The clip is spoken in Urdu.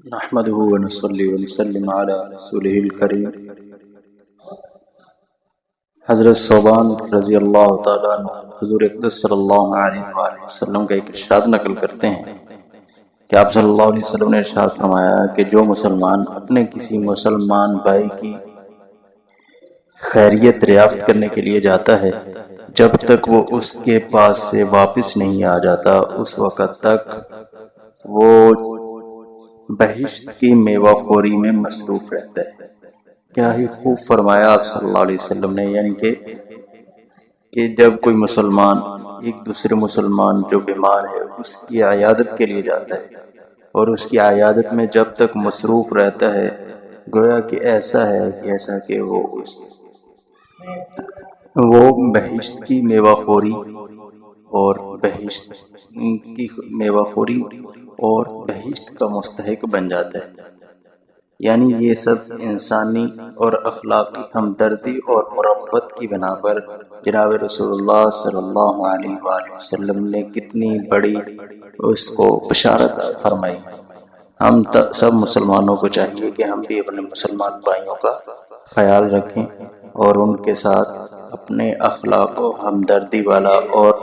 نحمده ونصلي ونسلم على رسوله الكريم۔ حضرت ثوبان رضی اللہ تعالیٰ عنہ حضور اقدس صلی اللہ علیہ وآلہ وسلم کا ایک ارشاد نقل کرتے ہیں کہ آپ صلی اللہ علیہ وسلم نے ارشاد فرمایا کہ جو مسلمان اپنے کسی مسلمان بھائی کی خیریت دریافت کرنے کے لیے جاتا ہے، جب تک وہ اس کے پاس سے واپس نہیں آ جاتا، اس وقت تک وہ بہشت کی میوہ خوری میں مصروف رہتا ہے۔ کیا ہی خوب فرمایا آپ صلی اللہ علیہ وسلم نے، یعنی کہ جب کوئی مسلمان ایک دوسرے مسلمان جو بیمار ہے اس کی عیادت کے لیے جاتا ہے اور اس کی عیادت میں جب تک مصروف رہتا ہے، گویا کہ ایسا کہ وہ بہشت کی میوہ خوری اور بہشت کا مستحق بن جاتا ہے۔ یعنی یہ سب انسانی اور اخلاقی ہمدردی اور مرافت کی بنا پر جناب رسول اللہ صلی اللہ علیہ وآلہ وسلم نے کتنی بڑی اس کو بشارت فرمائی۔ ہم سب مسلمانوں کو چاہیے کہ ہم بھی اپنے مسلمان بھائیوں کا خیال رکھیں اور ان کے ساتھ اپنے اخلاق و ہمدردی والا اور